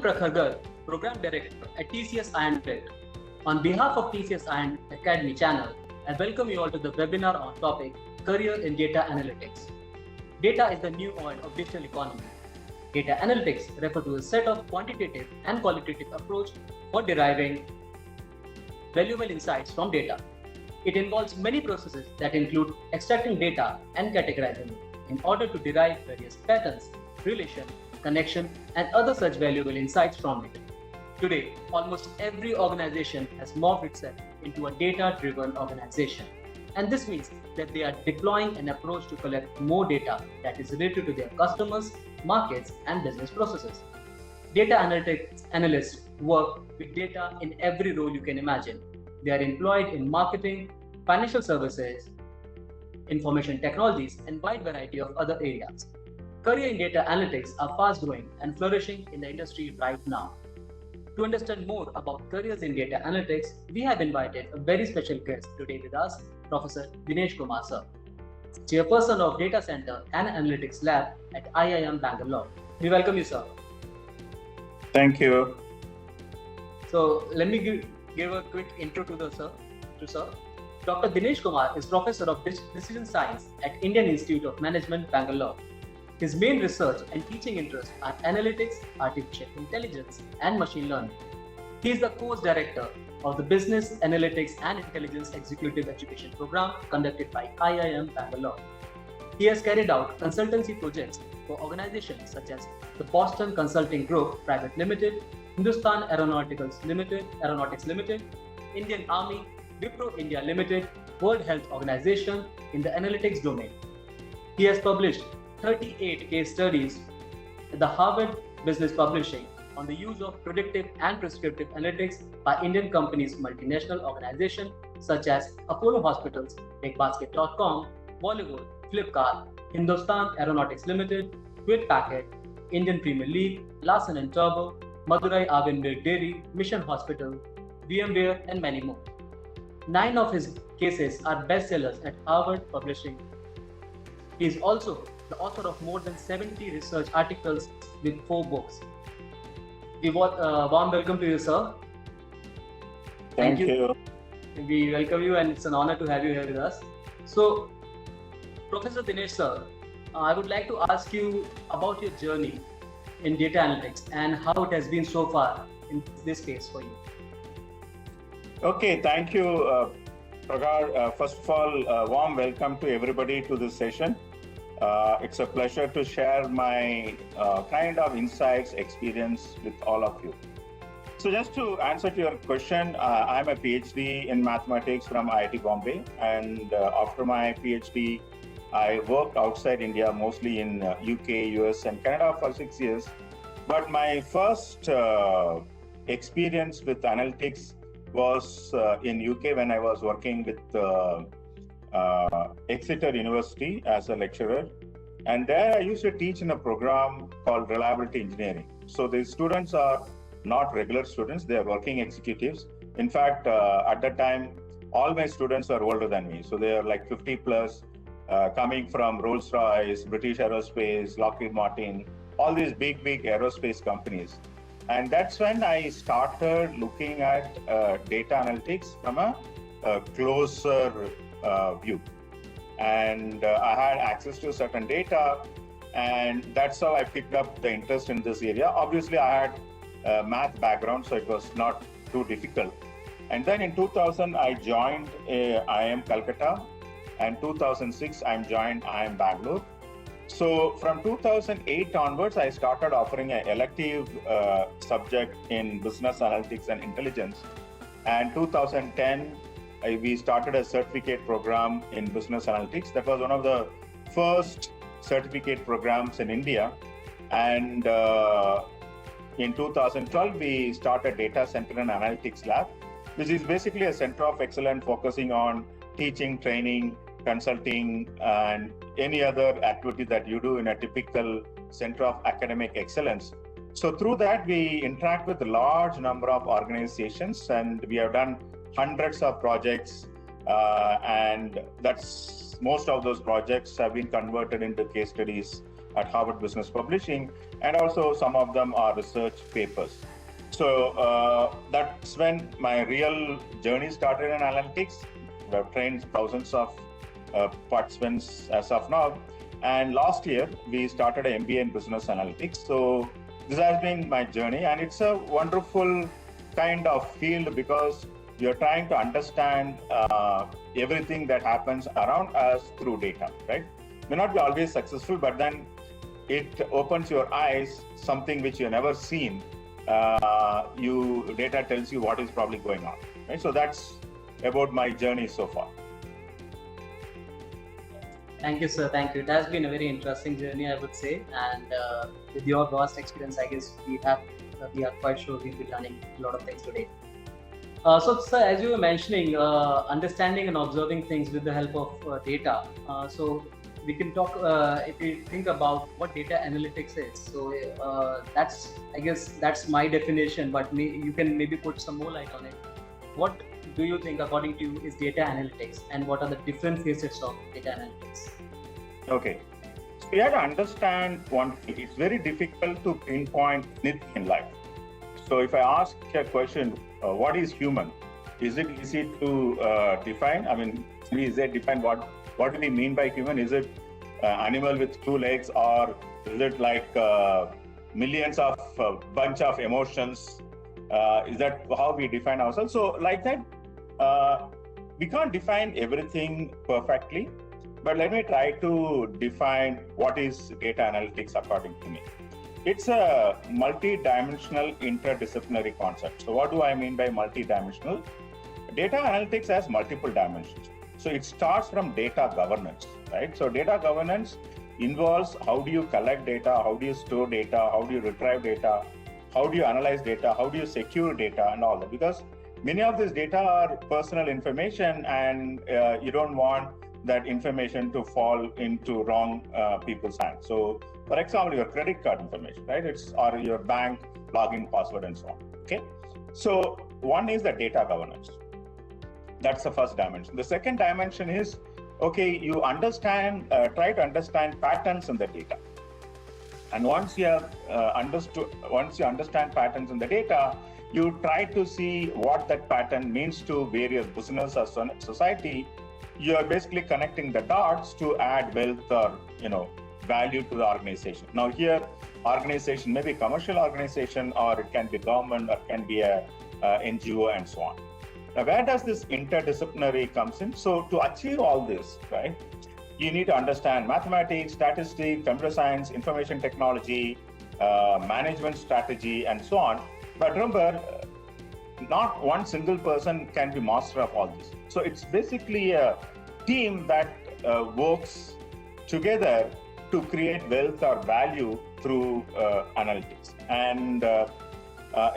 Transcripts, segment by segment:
Prakhar Garg, Program Director at TCS Iron Tech. On behalf of TCS Iron Academy channel, I welcome you all to the webinar on topic Career in Data Analytics. Data is the new oil of digital economy. Data analytics refer to a set of quantitative and qualitative approach for deriving valuable insights from data. It involves many processes that include extracting data and categorizing it in order to derive various patterns, relation, connection, and other such valuable insights from it. Today, almost every organization has morphed itself into a data-driven organization. And this means that they are deploying an approach to collect more data that is related to their customers, markets, and business processes. Data analytics analysts work with data in every role you can imagine. They are employed in marketing, financial services, information technologies, and wide variety of other areas. Career in data analytics are fast growing and flourishing in the industry right now. To understand more about careers in data analytics, we have invited a very special guest today with us, Professor Dinesh Kumar sir, Chairperson of Data Center and Analytics Lab at IIM Bangalore. We welcome you, sir. Thank you. So let me give a quick intro to sir. Dr. Dinesh Kumar is Professor of Decision Science at Indian Institute of Management, Bangalore. His main research and teaching interests are analytics, artificial intelligence, and machine learning. He is the course director of the Business Analytics and Intelligence Executive Education Program conducted by IIM Bangalore. He has carried out consultancy projects for organizations such as the Boston Consulting Group Private Limited, Hindustan Aeronautics Limited, Indian Army, Wipro India Limited, World Health Organization in the analytics domain. He has published 38 case studies at the Harvard Business Publishing on the use of predictive and prescriptive analytics by Indian companies, multinational organizations such as Apollo Hospitals, BigBasket.com, Bollywood, Flipkart, Hindustan Aeronautics Limited, Hewlett Packard, Indian Premier League, Larsen & Toubro, Madurai Arvind Milk Dairy, Mission Hospital, VMware, and many more. 9 of his cases are bestsellers at Harvard Publishing. He is also the author of more than 70 research articles with 4 books. A warm welcome to you, sir. Thank you. We welcome you, and it's an honor to have you here with us. So, Professor Dinesh sir, I would like to ask you about your journey in data analytics and how it has been so far in this space for you. Okay, thank you, Pragar. First of all, warm welcome to everybody to this session. It's a pleasure to share my kind of insights, experience with all of you. So just to answer to your question, I'm a PhD in mathematics from IIT Bombay, and after my PhD, I worked outside India, mostly in UK, US, and Canada for 6 years. But my first experience with analytics was in UK when I was working with Exeter University as a lecturer. And there I used to teach in a program called Reliability Engineering. So the students are not regular students, they are working executives. In fact, at that time, all my students are older than me. So they are like 50 plus, coming from Rolls-Royce, British Aerospace, Lockheed Martin, all these big aerospace companies. And that's when I started looking at data analytics from a closer view. And I had access to certain data, and that's how I picked up the interest in this area. Obviously, I had a math background, so it was not too difficult. And then in 2000, I joined IIM Calcutta, and 2006, I joined IIM Bangalore. So from 2008 onwards, I started offering an elective subject in business analytics and intelligence. And 2010, we started a certificate program in business analytics. That was one of the first certificate programs in India. And in 2012, we started Data Center and Analytics Lab, which is basically a center of excellence focusing on teaching, training, consulting, and any other activity that you do in a typical center of academic excellence. So through that, we interact with a large number of organizations, and we have done hundreds of projects, and most of those projects have been converted into case studies at Harvard Business Publishing, and also some of them are research papers. So that's when my real journey started in analytics. I've trained thousands of participants as of now. And last year, we started an MBA in business analytics. So this has been my journey, and it's a wonderful kind of field because you're trying to understand everything that happens around us through data, right? May not be always successful, but then it opens your eyes, something which you've never seen. Data tells you what is probably going on, right? So that's about my journey so far. Thank you, sir. Thank you. It has been a very interesting journey, I would say. And with your vast experience, I guess we are quite sure we'll be learning a lot of things today. So, sir, as you were mentioning, understanding and observing things with the help of data. So we can talk, if we think about what data analytics is. So I guess that's my definition, but you can maybe put some more light on it. What do you think, according to you, is data analytics, and what are the different facets of data analytics? Okay, so you have to understand one thing. It's very difficult to pinpoint anything in life. So if I ask a question, what is human? Is it easy to define? I mean, is it define what do we mean by human? Is it animal with 2 legs, or is it like millions of bunch of emotions? Is that how we define ourselves? So like that, we can't define everything perfectly, but let me try to define what is data analytics according to me. It's a multi-dimensional interdisciplinary concept. So what do I mean by multi-dimensional? Data analytics has multiple dimensions. So it starts from data governance, right? So data governance involves how do you collect data, how do you store data, how do you retrieve data, how do you analyze data, how do you secure data, and all that. Because many of this data are personal information, and you don't want that information to fall into wrong people's hands. So, for example, your credit card information, right? Or your bank login password and so on. Okay. So one is the data governance. That's the first dimension. The second dimension is, okay, you understand, try to understand patterns in the data. And once you have understand patterns in the data, you try to see what that pattern means to various business or society. You are basically connecting the dots to add wealth or value to the organization. Now here, organization may be commercial organization, or it can be government, or it can be a NGO, and so on. Now, where does this interdisciplinary comes in? So to achieve all this, right, you need to understand mathematics, statistics, computer science, information technology, management strategy, and so on. But remember, not one single person can be master of all this. So it's basically a team that works together to create wealth or value through analytics. And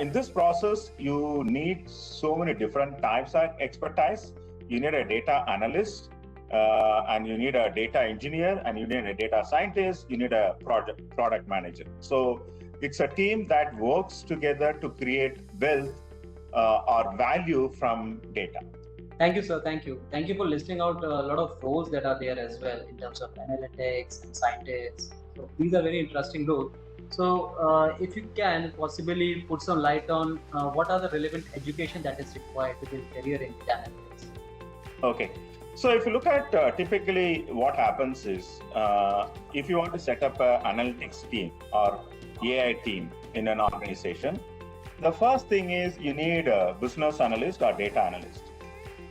in this process, you need so many different types of expertise. You need a data analyst, and you need a data engineer, and you need a data scientist, you need a product manager. So it's a team that works together to create wealth or value from data. Thank you, sir. Thank you. Thank you for listing out a lot of roles that are there as well in terms of analytics and scientists. So these are very interesting roles. So if you can possibly put some light on what are the relevant education that is required to build career in data analytics. Okay. So if you look at typically what happens is, if you want to set up an analytics team or AI team in an organization, the first thing is you need a business analyst or data analyst.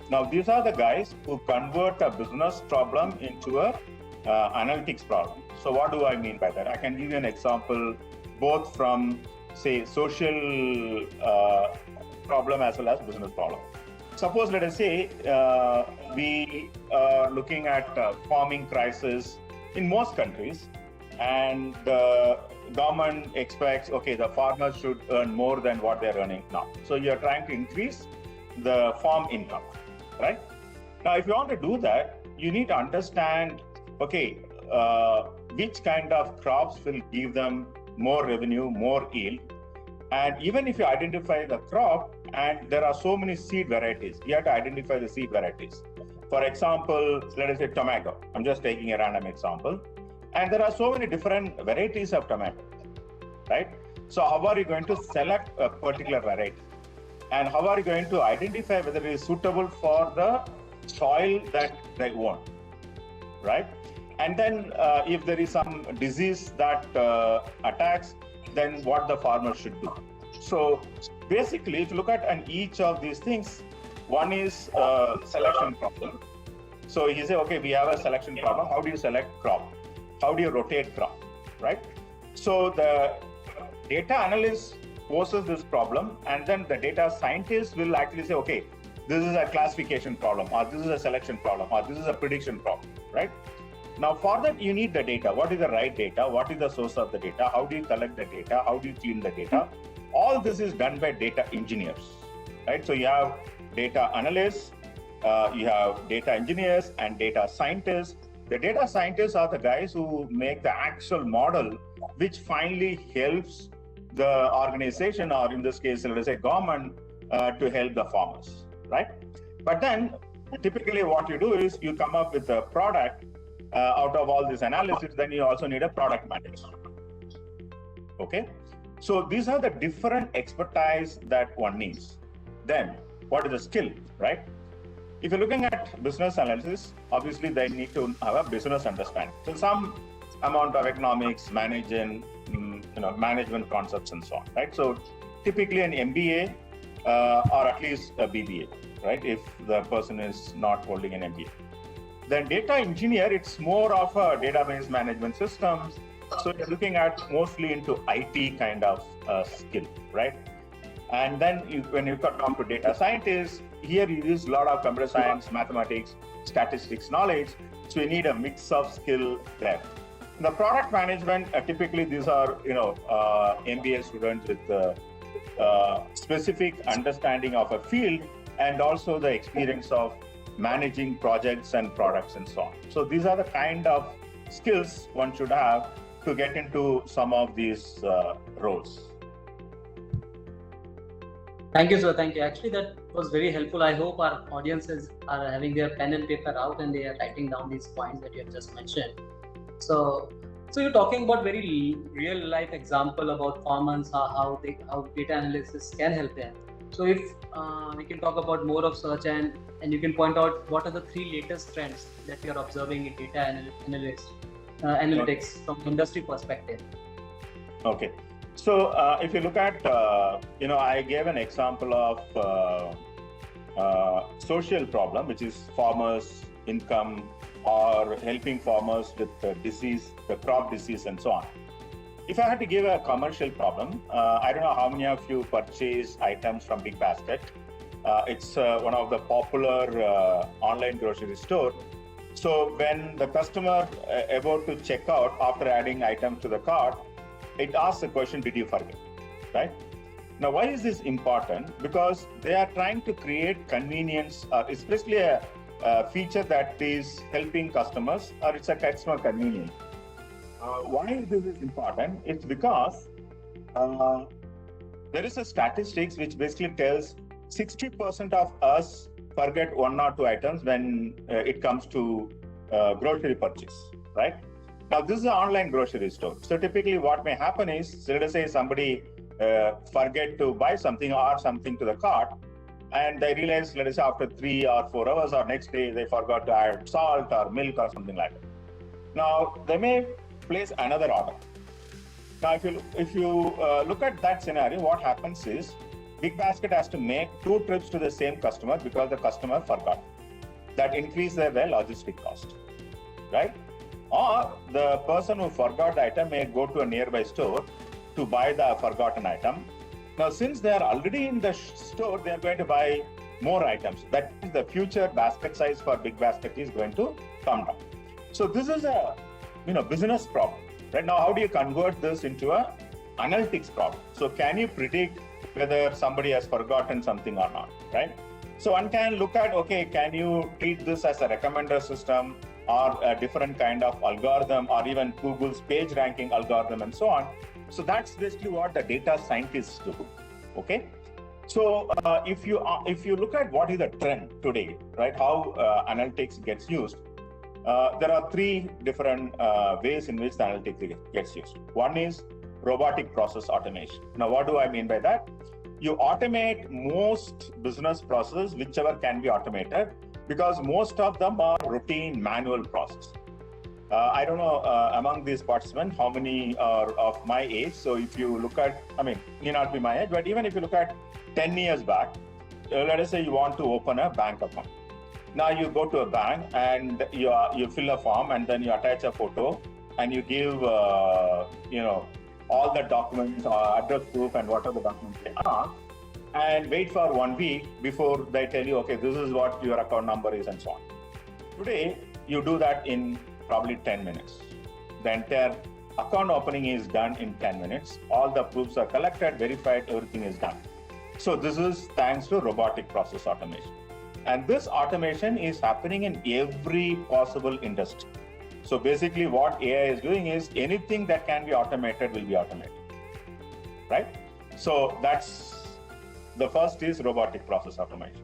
Now, these are the guys who convert a business problem into a analytics problem. So what do I mean by that? I can give you an example, both from, say, social problem as well as business problem. Suppose, let us say, we are looking at farming crisis in most countries, and the government expects, okay, the farmers should earn more than what they're earning now. So you're trying to increase the farm income, right? Now, if you want to do that, you need to understand, okay, which kind of crops will give them more revenue, more yield. And even if you identify the crop, and there are so many seed varieties, you have to identify the seed varieties. For example, let us say tomato. I'm just taking a random example. And there are so many different varieties of tomato, right? So how are you going to select a particular variety? And how are you going to identify whether it is suitable for the soil that they want, right? And then if there is some disease that attacks, then what the farmer should do. So basically, if you look at each of these things, one is selection problem. So you say, okay, we have a selection problem. How do you select crop? How do you rotate crop, right? So the data analyst poses this problem, and then the data scientist will actually say, okay, this is a classification problem, or this is a selection problem, or this is a prediction problem, right? Now, for that, you need the data. What is the right data? What is the source of the data? How do you collect the data? How do you clean the data? All this is done by data engineers, right? So you have data analysts, you have data engineers and data scientists. The data scientists are the guys who make the actual model, which finally helps the organization, or in this case, let us say government, to help the farmers, right? But then typically what you do is you come up with a product out of all this analysis. Then you also need a product manager. Okay, so these are the different expertise that one needs. Then what is the skill, right? If you're looking at business analysis, obviously they need to have a business understanding. So some amount of economics, management concepts and so on, right? So typically an MBA or at least a BBA, right? If the person is not holding an MBA. Then data engineer, it's more of a database management systems. So you're looking at mostly into IT kind of skill, right? And then when you come to data scientists, here you use a lot of computer science, mathematics, statistics knowledge. So you need a mix of skill there. The product management, typically these are MBA students with specific understanding of a field and also the experience of managing projects and products and so on. So these are the kind of skills one should have to get into some of these roles. Thank you, sir. Thank you. Actually, that was very helpful. I hope our audiences are having their pen and paper out and they are writing down these points that you have just mentioned. So you're talking about very real life example about farmers, how data analysis can help them. So if we can talk about more of search and you can point out what are the 3 latest trends that we are observing in data analytics from industry perspective. Okay. So if you look at, I gave an example of social problem, which is farmers' income or helping farmers with the crop disease and so on. If I had to give a commercial problem, I don't know how many of you purchase items from Big Basket. It's one of the popular online grocery store. So when the customer about to check out after adding items to the cart, it asks the question, did you forget, right? Now, why is this important? Because they are trying to create convenience, especially a feature that is helping customers, or it's a customer convenience. Why this is important? It's because there is a statistics which basically tells 60% of us forget 1 or 2 items when it comes to grocery purchase, right? Now, this is an online grocery store. So typically what may happen is, let us say somebody forget to buy something or add something to the cart, and they realize, let us say after 3 or 4 hours or next day, they forgot to add salt or milk or something like that. Now, they may place another order. Now, if you look at that scenario, what happens is Big Basket has to make 2 trips to the same customer because the customer forgot. That increases their logistic cost, right? Or the person who forgot the item may go to a nearby store to buy the forgotten item. Now, since they are already in the store, they are going to buy more items. That is, the future basket size for Big Basket is going to come down. So this is a business problem. Right now, how do you convert this into a analytics problem? So can you predict whether somebody has forgotten something or not, right? So one can look at, okay, can you treat this as a recommender system or a different kind of algorithm or even Google's page ranking algorithm and so on. So that's basically what the data scientists do, okay? So if you look at what is the trend today, right, how analytics gets used, There are three different ways in which the analytics gets used. One is robotic process automation. Now, what do I mean by that? You automate most business processes, whichever can be automated, because most of them are routine manual processes. I don't know among these participants how many are of my age. So if you look at, may not be my age, but even if you look at 10 years back, let us say you want to open a bank account. Now you go to a bank and you fill a form and then you attach a photo and you give all the documents, address proof and what are the documents they are, and wait for 1 week before they tell you, okay, this is what your account number is and so on. Today, you do that in probably 10 minutes. The entire account opening is done in 10 minutes. All the proofs are collected, verified, everything is done. So this is thanks to robotic process automation. And this automation is happening in every possible industry. So basically what AI is doing is anything that can be automated will be automated, right? So that's the first is robotic process automation.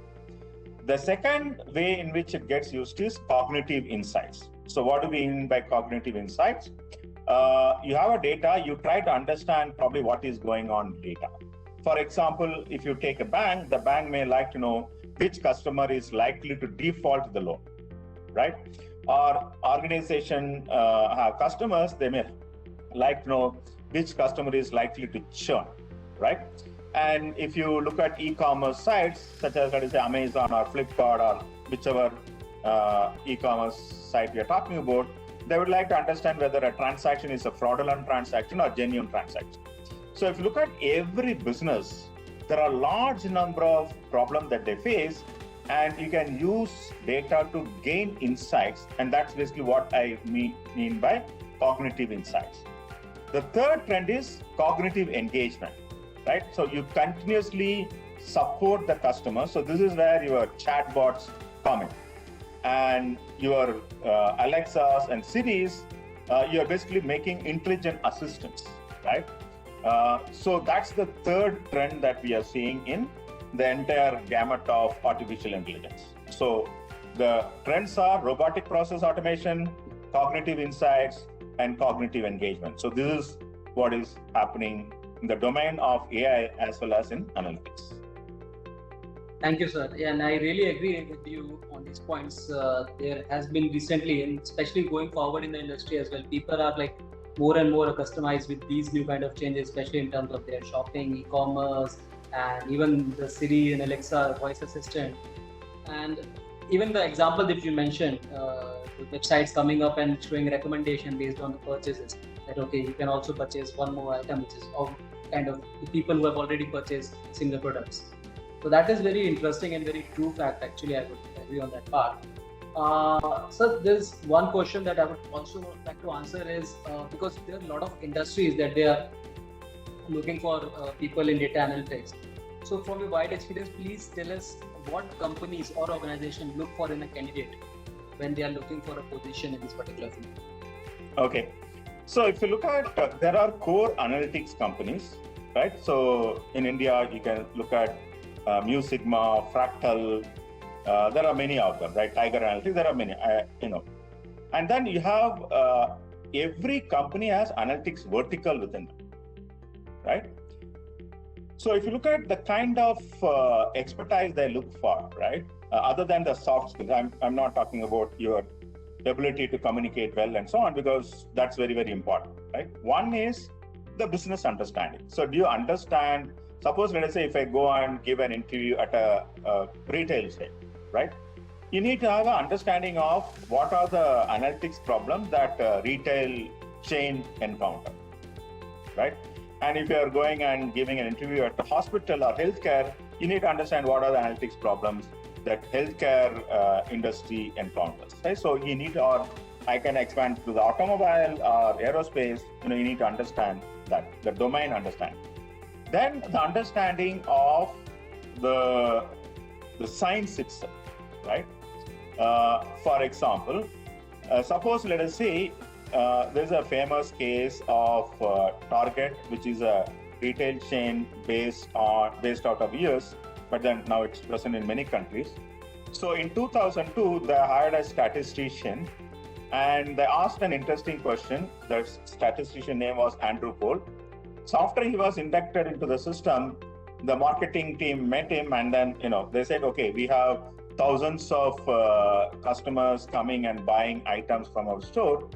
The second way in which it gets used is cognitive insights. So what do we mean by cognitive insights? You have a data, you try to understand probably what is going on in data. For example, if you take a bank, the bank may like to know which customer is likely to default the loan, right? Or organization have customers, they may like to know which customer is likely to churn, right? And if you look at e-commerce sites, such as, let us say, Amazon or Flipkart or whichever e-commerce site we are talking about, they would like to understand whether a transaction is a fraudulent transaction or genuine transaction. So if you look at every business, there are a large number of problems that they face, and you can use data to gain insights. And that's basically what I mean by cognitive insights. The third trend is cognitive engagement, right? So you continuously support the customer. So this is where your chatbots come in. And your Alexas and Siris, you're basically making intelligent assistants, right? So that's the third trend that we are seeing in the entire gamut of artificial intelligence. So the trends are robotic process automation, cognitive insights, and cognitive engagement. So this is what is happening in the domain of AI as well as in analytics. Thank you, sir. Yeah, and I really agree with you on these points. There has been recently, and especially going forward in the industry as well, people are like more and more customized with these new kind of changes, especially in terms of their shopping, e-commerce, and even the Siri and Alexa voice assistant. And even the example that you mentioned, the websites coming up and showing recommendation based on the purchases, that okay, you can also purchase one more item, which is all kind of the people who have already purchased similar products. So that is very interesting and very true fact. Actually, I would agree on that part. So there's one question that I would also like to answer is because there are a lot of industries that they are looking for people in data analytics. So from your wide experience, please tell us what companies or organizations look for in a candidate when they are looking for a position in this particular field. Okay. So if you look at, there are core analytics companies, right? So in India, you can look at Mu Sigma, Fractal. There are many of them, right? Tiger Analytics, there are many, And then you have, every company has analytics vertical within them, right? So if you look at the kind of expertise they look for, right? Other than the soft skills, I'm not talking about your ability to communicate well and so on, because that's very, very important, right? One is the business understanding. So do you understand, suppose, let us say, if I go and give an interview at a retail site, right? You need to have an understanding of what are the analytics problems that retail chain encounter, right? And if you are going and giving an interview at the hospital or healthcare, you need to understand what are the analytics problems that healthcare industry encounters, right? So you need, or I can expand to the automobile or aerospace, you need to understand that, the domain understanding. Then the understanding of the science itself, right? For example, suppose, let us say, there's a famous case of Target, which is a retail chain based out of US, but then now it's present in many countries. So in 2002, they hired a statistician And they asked an interesting question. The statistician name was Andrew Cole. So after he was inducted into the system, the marketing team met him, and then they said, okay, we have thousands of customers coming and buying items from our store.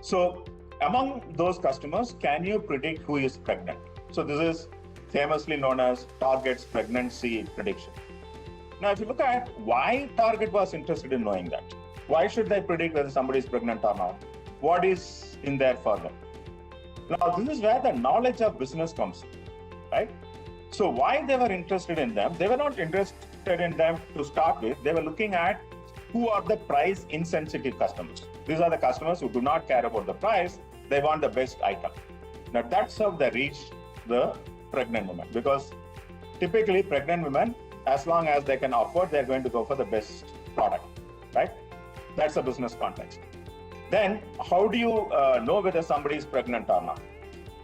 So among those customers, can you predict who is pregnant? So this is famously known as Target's pregnancy prediction. Now, if you look at why Target was interested in knowing that, why should they predict whether somebody is pregnant or not? What is in there for them? Now, this is where the knowledge of business comes in, right? So why they were interested in them? They were not interested in them to start with. They were looking at who are the price insensitive customers. These are the customers who do not care about the price. They want the best item. Now, that's how they reach the pregnant women, because typically pregnant women, as long as they can afford, they're going to go for the best product, right? That's a business context. Then how do you know whether somebody is pregnant or not?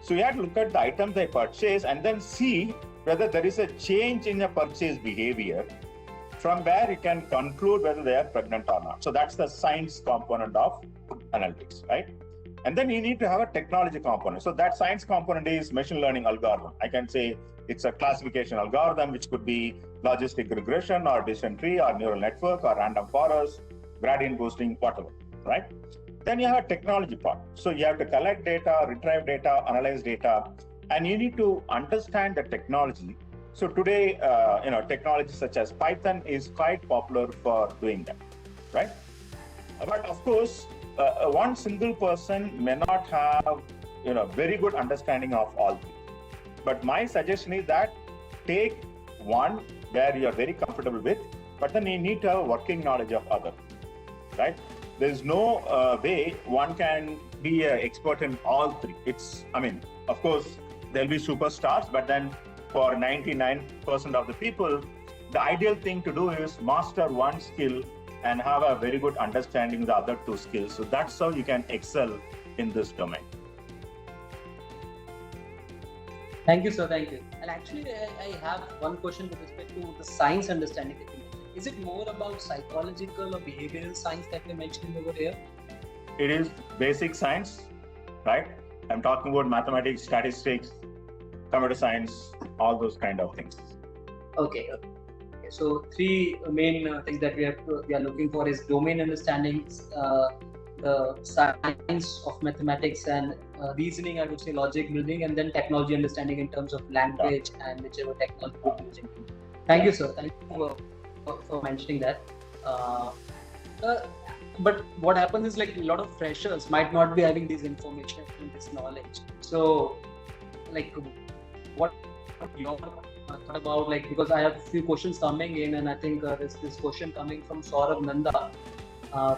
So you have to look at the items they purchase and then see whether there is a change in their purchase behavior, from where you can conclude whether they are pregnant or not. So that's the science component of analytics, right? And then you need to have a technology component. So that science component is machine learning algorithm. I can say it's a classification algorithm, which could be logistic regression or decision tree or neural network or random forest, gradient boosting, whatever, right? Then you have a technology part. So you have to collect data, retrieve data, analyze data, and you need to understand the technology. So today, technology such as Python is quite popular for doing that, right? But of course, one single person may not have, very good understanding of all three. But my suggestion is that take one where you are very comfortable with, but then you need to have a working knowledge of other, right? There's no way one can be an expert in all three. Of course, there'll be superstars, but then for 99% of the people, the ideal thing to do is master one skill and have a very good understanding of the other two skills. So that's how you can excel in this domain. Thank you, sir. Thank you. And actually, I have one question with respect to the science understanding that you mentioned. Is it more about psychological or behavioral science that we're mentioning over here? It is basic science, right? I'm talking about mathematics, statistics, computer science, all those kind of things. Okay. So three main things that we are looking for is domain understanding, the science of mathematics and reasoning, I would say logic building, and then technology understanding in terms of language and whichever technology we're using. Thank you, sir. Thank you for mentioning that. But what happens is, like, a lot of freshers might not be having this information and this knowledge. So, like, what your thought about, like, because I have a few questions coming in, and I think there's this question coming from Saurabh Nanda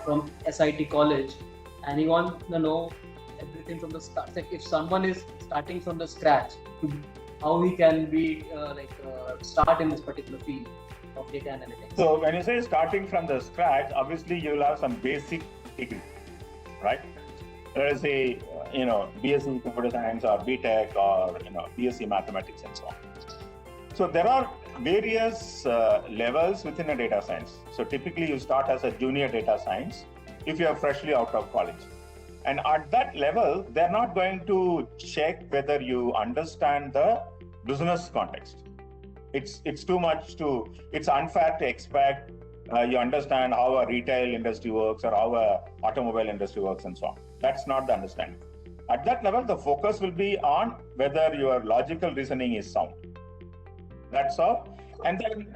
from SIT College, and he wants to know everything from the start. Like, if someone is starting from the scratch, how he can be start in this particular field of data analytics. So when you say starting from the scratch, obviously you will have some basic degree, right? Let us say, BSc Computer Science or BTech or, BSc Mathematics and so on. So there are various levels within a data science. So typically you start as a junior data science if you are freshly out of college. And at that level, they're not going to check whether you understand the business context. It's unfair to expect you understand how a retail industry works or how a automobile industry works and so on. That's not the understanding. At that level, the focus will be on whether your logical reasoning is sound. That's all. And then,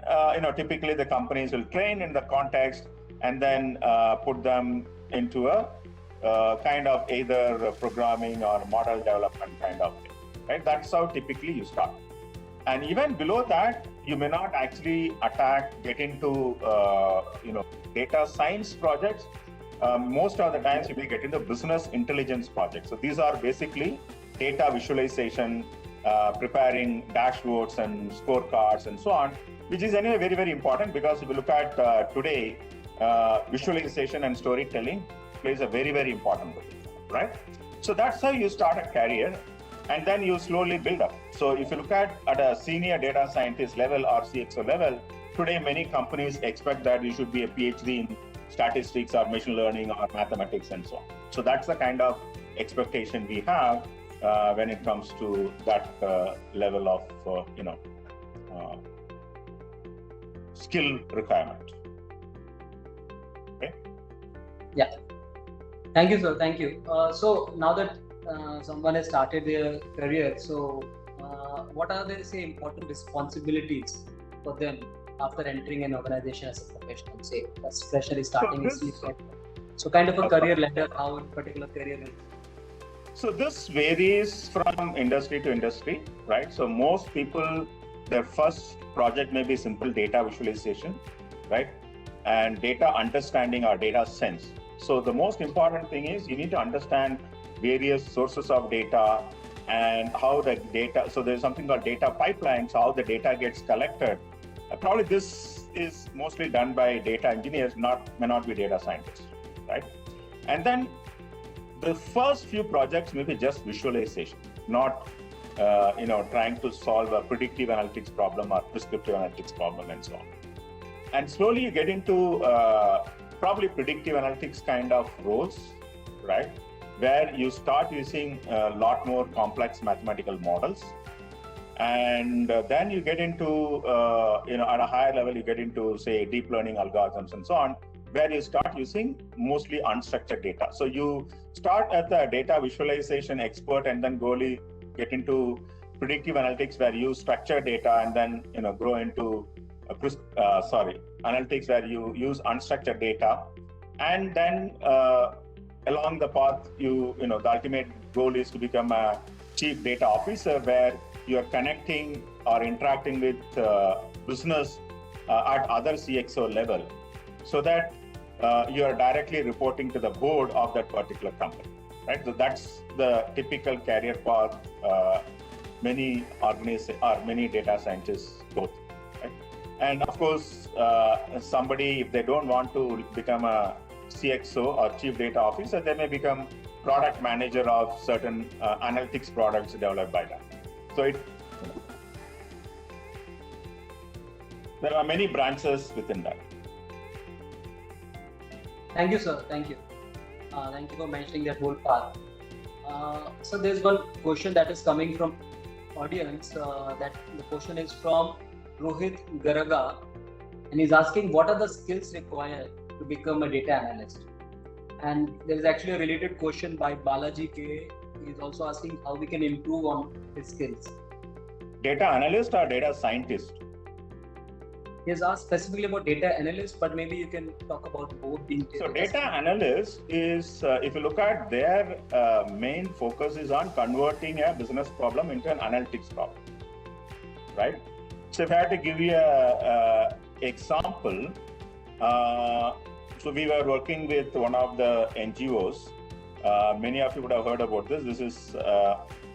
typically the companies will train in the context and then put them into a kind of either programming or model development kind of thing, right? That's how typically you start. And even below that, you may not actually get into, data science projects. Most of the times you may get into business intelligence projects. So these are basically data visualization, preparing dashboards and scorecards and so on, which is anyway very, very important, because if you look at today, visualization and storytelling plays a very, very important role, right? So that's how you start a career, and then you slowly build up. So if you look at a senior data scientist level or CXO level, today many companies expect that you should be a PhD in statistics or machine learning or mathematics and so on. So that's the kind of expectation we have when it comes to that level of skill requirement. Okay. Yeah. Thank you, sir. Thank you. So now that someone has started their career, so what are the important responsibilities for them after entering an organization as a professional? Say, as fresher is starting his career. So kind of a career ladder, how a particular career is. So this varies from industry to industry, right? So most people, their first project may be simple data visualization, right? And data understanding or data sense. So the most important thing is you need to understand various sources of data and how the data, so there's something called data pipelines, how the data gets collected. Probably this is mostly done by data engineers, may not be data scientists, right? And then the first few projects may be just visualization, not trying to solve a predictive analytics problem or prescriptive analytics problem and so on. And slowly you get into probably predictive analytics kind of roles, right? Where you start using a lot more complex mathematical models. And then you get into, at a higher level, you get into, say, deep learning algorithms and so on, where you start using mostly unstructured data. So you start at the data visualization expert and then slowly get into predictive analytics where you use structured data and then, grow into analytics where you use unstructured data. And then along the path, the ultimate goal is to become a chief data officer where you are connecting or interacting with business at other CXO level so that you are directly reporting to the board of that particular company, right? So that's the typical career path many data scientists go through, right? And of course, somebody, if they don't want to become a CXO or chief data officer, they may become product manager of certain analytics products developed by them. So there are many branches within that. Thank you, sir. Thank you. Thank you for mentioning that whole path. So there's one question that is coming from audience. That the question is from Rohit Garaga, and he's asking what are the skills required to become a data analyst. And there is actually a related question by Balaji K. He's also asking how we can improve on his skills. Data analyst or data scientist? He has asked specifically about data analyst, but maybe you can talk about both. So data analyst is, if you look at their main focus is on converting a business problem into an analytics problem, right? So if I had to give you a example, so we were working with one of the NGOs. Many of you would have heard about this. This is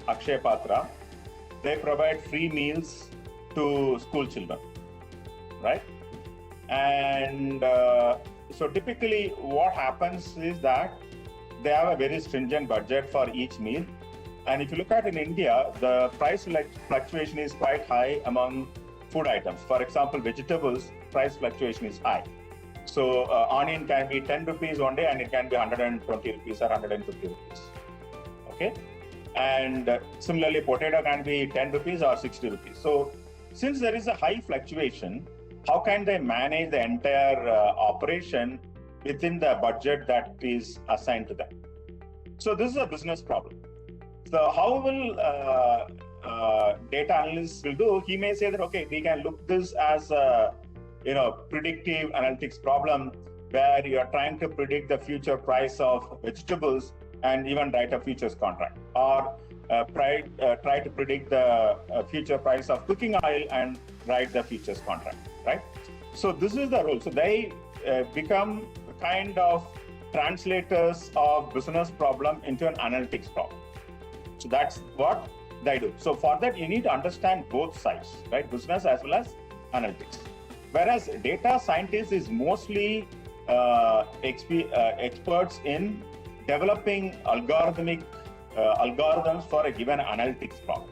Akshay Patra. They provide free meals to school children, right? And so typically what happens is that they have a very stringent budget for each meal. And if you look at in India, the price fluctuation is quite high among food items. For example, vegetables, price fluctuation is high. So onion can be 10 rupees one day and it can be 120 rupees or 150 rupees. Okay. And similarly, potato can be 10 rupees or 60 rupees. So since there is a high fluctuation, how can they manage the entire operation within the budget that is assigned to them? So this is a business problem. So how will data analysts will do? He may say that, okay, we can look this as a predictive analytics problem where you are trying to predict the future price of vegetables and even write a futures contract, or try to predict the future price of cooking oil and write the futures contract, right? So this is the role. So they become kind of translators of business problem into an analytics problem. So that's what they do. So for that, you need to understand both sides, right? Business as well as analytics. Whereas data scientists is mostly experts in developing algorithms for a given analytics problem.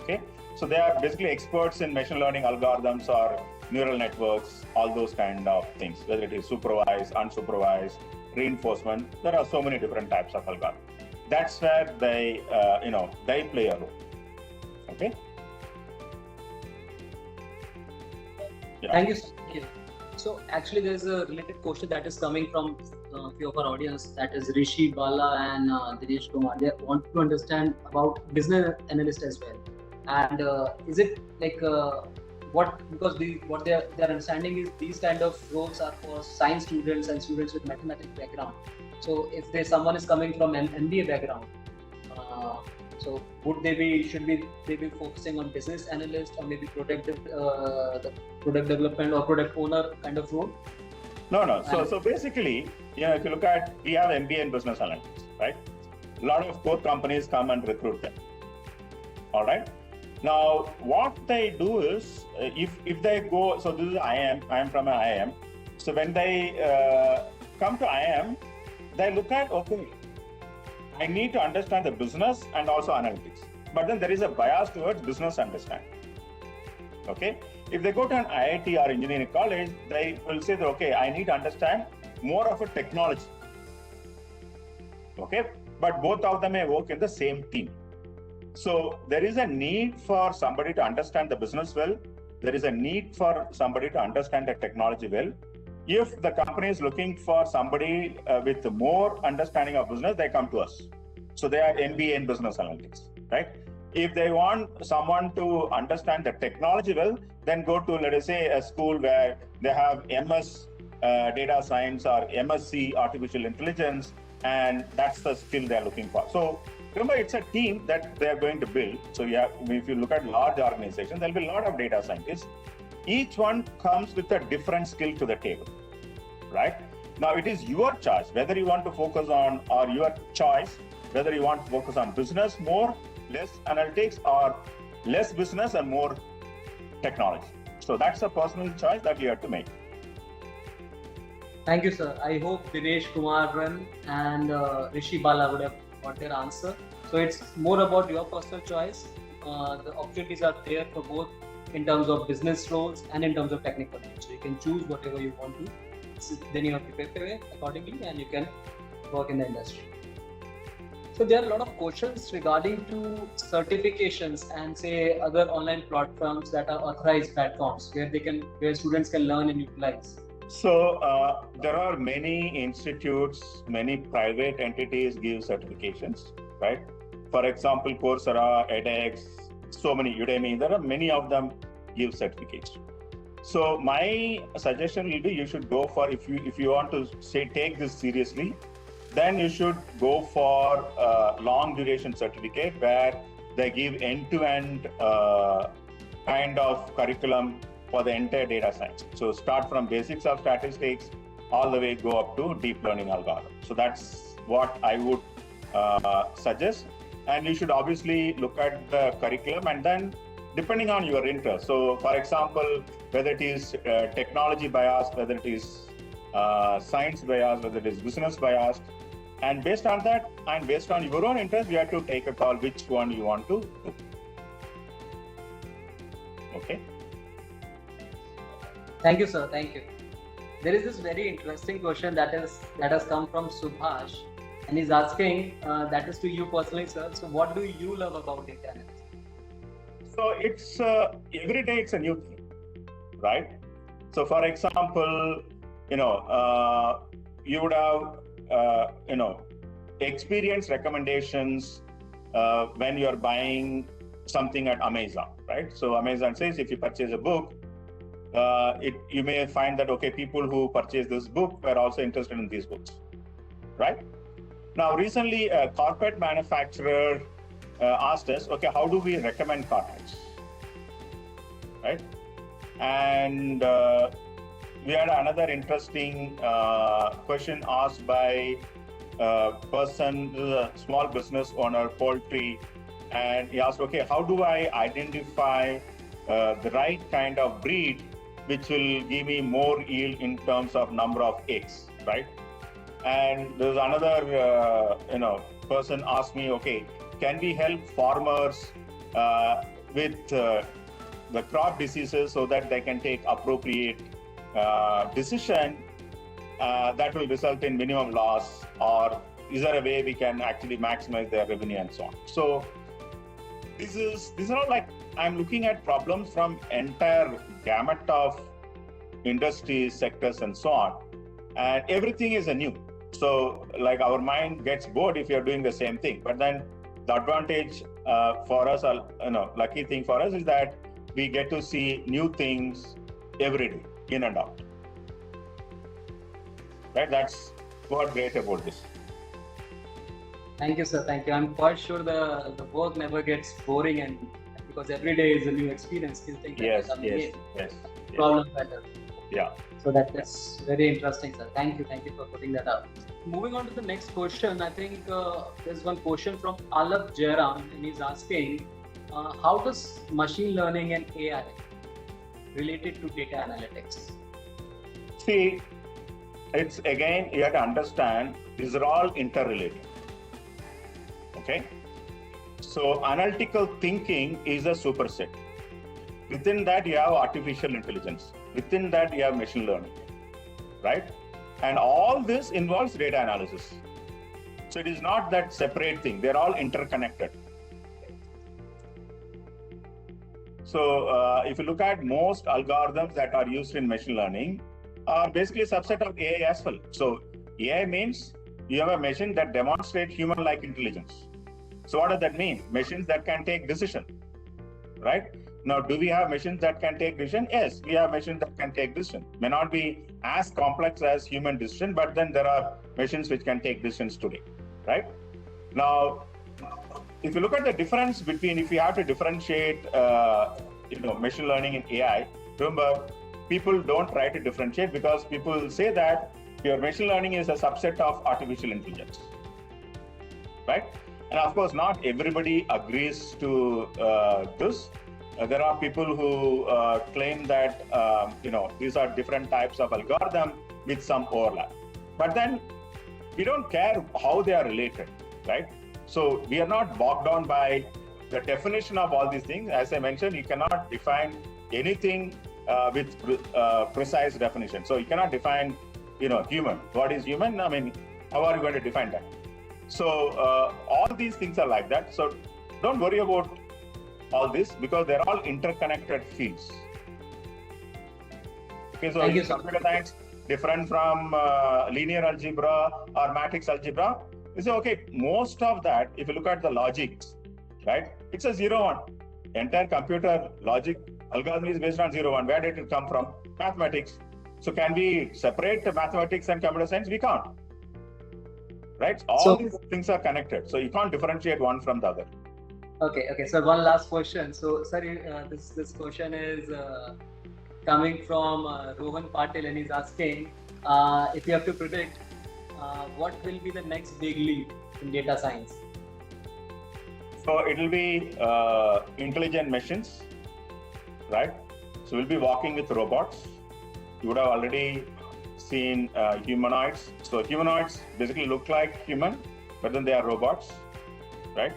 Okay, so they are basically experts in machine learning algorithms or neural networks, all those kind of things, whether it is supervised, unsupervised, reinforcement. There are so many different types of algorithms. That's where they play a role. Okay. Yeah. Thank you. Thank you. So actually, there's a related question that is coming from a few of our audience. That is Rishi, Bala, and Dinesh Kumar. They want to understand about business analyst as well. And is it like what their understanding is these kind of roles are for science students and students with mathematics background. So if someone is coming from an MBA background, so should they be focusing on business analyst or maybe product development or product owner kind of role? No. So basically, if you look at, we have MBA in business analytics, right? A lot of core companies come and recruit them. All right. Now, what they do is, if they go, so this is IIM, I am from an IIM. So when they come to IIM, they look at, okay, I need to understand the business and also analytics. But then there is a bias towards business understanding. Okay. If they go to an IIT or engineering college, they will say that, okay, I need to understand more of a technology. Okay. But both of them may work in the same team. So there is a need for somebody to understand the business well. There is a need for somebody to understand the technology well. If the company is looking for somebody with more understanding of business, they come to us. So they are MBA in business analytics, right? If they want someone to understand the technology well, then go to, let us say, a school where they have MS data science or MSc artificial intelligence, and that's the skill they're looking for. So remember, it's a team that they're going to build. So if you look at large organizations, there'll be a lot of data scientists. Each one comes with a different skill to the table, right? Now, it is your choice whether you want to focus on, or your choice whether you want to focus on business more, less analytics, or less business and more technology. So that's a personal choice that you have to make. Thank you, sir. I hope Dinesh Kumar and Rishi Bala would have got their answer. So it's more about your personal choice. The opportunities are there for both in terms of business roles and in terms of technical roles. So you can choose whatever you want to. Then you have to prepare accordingly and you can work in the industry. So there are a lot of questions regarding to certifications and say other online platforms that are authorized platforms where students can learn and utilize. So there are many institutes, many private entities give certifications, right? For example, Coursera, edX, so many, Udemy, there are many of them give certificates. So my suggestion will be, you should go for, if you want to take this seriously, then you should go for a long duration certificate where they give end-to-end kind of curriculum for the entire data science. So start from basics of statistics all the way go up to deep learning algorithm. So that's what I would suggest. And you should obviously look at the curriculum and then depending on your interest. So for example, whether it is technology biased, whether it is science biased, whether it is business biased, and based on that and based on your own interest, you have to take a call which one you want to do. Okay. Thank you, sir. Thank you. There is this very interesting question that has come from Subhash, and he's asking that is to you personally, sir. So, what do you love about data analysis? So it's every day it's a new thing, right? So for example, you would have experience recommendations when you're buying something at Amazon, right? So Amazon says if you purchase a book, you may find that, okay, people who purchase this book were also interested in these books, right? Now, recently, a carpet manufacturer asked us, okay, how do we recommend carpets, right? And we had another interesting question asked by a person, a small business owner, poultry, and he asked, okay, how do I identify the right kind of breed which will give me more yield in terms of number of eggs, right? And there's another, person asked me, okay, can we help farmers with the crop diseases so that they can take appropriate decision that will result in minimum loss, or is there a way we can actually maximize their revenue and so on. So these are all like, I'm looking at problems from entire gamut of industries, sectors, and so on, and everything is new. So like our mind gets bored if you're doing the same thing. But then the advantage for us, lucky thing for us is that we get to see new things every day, in and out. Right? That's what's great about this. Thank you, sir. Thank you. I'm quite sure the work never gets boring, and because every day is a new experience, still think Yes. Problem better. Yeah. So that's very interesting, sir. Thank you for putting that up. Moving on to the next question, I think there's one question from Alap Jairam, and he's asking, how does machine learning and AI related to data analytics? See, it's again, you have to understand, these are all interrelated. Okay? So analytical thinking is a superset. Within that, you have artificial intelligence. Within that, you have machine learning, right? And all this involves data analysis. So it is not that separate thing. They're all interconnected. So if you look at most algorithms that are used in machine learning are basically a subset of AI as well. So AI means you have a machine that demonstrates human-like intelligence. So what does that mean? Machines that can take decision, right? Now, do we have machines that can take decision? Yes, we have machines that can take decision. May not be as complex as human decision, but then there are machines which can take decisions today, right? Now, if you look at the difference between, if you have to differentiate, machine learning and AI, remember, people don't try to differentiate because people say that your machine learning is a subset of artificial intelligence, right? And of course, not everybody agrees to this. There are people who claim that these are different types of algorithm with some overlap. But then we don't care how they are related, right? So we are not bogged down by the definition of all these things. As I mentioned, you cannot define anything with precise definition. So you cannot define, human. What is human? I mean, how are you going to define that? So all these things are like that. So don't worry about all this because they're all interconnected fields. Okay, so is computer science different from linear algebra or matrix algebra? You say, okay, most of that, if you look at the logic, right, it's a 0-1. Entire computer logic algorithm is based on 0-1. Where did it come from? Mathematics. So can we separate the mathematics and computer science? We can't. Right? All these things are connected. So you can't differentiate one from the other. Okay. So one last question. So, sir, this question is coming from Rohan Patil, and he's asking if you have to predict what will be the next big leap in data science. So it will be intelligent machines, right? So we'll be walking with robots. You would have already seen humanoids. So humanoids basically look like human, but then they are robots, right?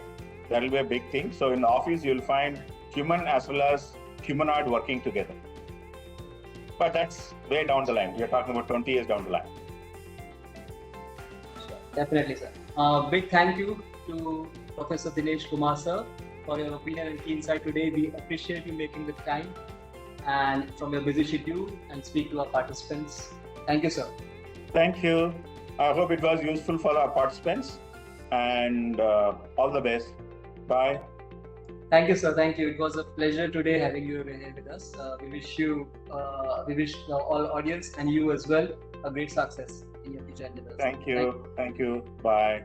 That will be a big thing. So in the office, you'll find human as well as humanoid working together. But that's way down the line. We are talking about 20 years down the line. Sure. Definitely, sir. Big thank you to Professor Dinesh Kumar, sir, for your opinion and key insight today. We appreciate you making the time and from your busy schedule and speak to our participants. Thank you, sir. Thank you. I hope it was useful for our participants, and all the best. Bye. Thank you, sir. Thank you. It was a pleasure today having you here with us. We wish all audience and you as well a great success in your future endeavors. Thank you. Bye.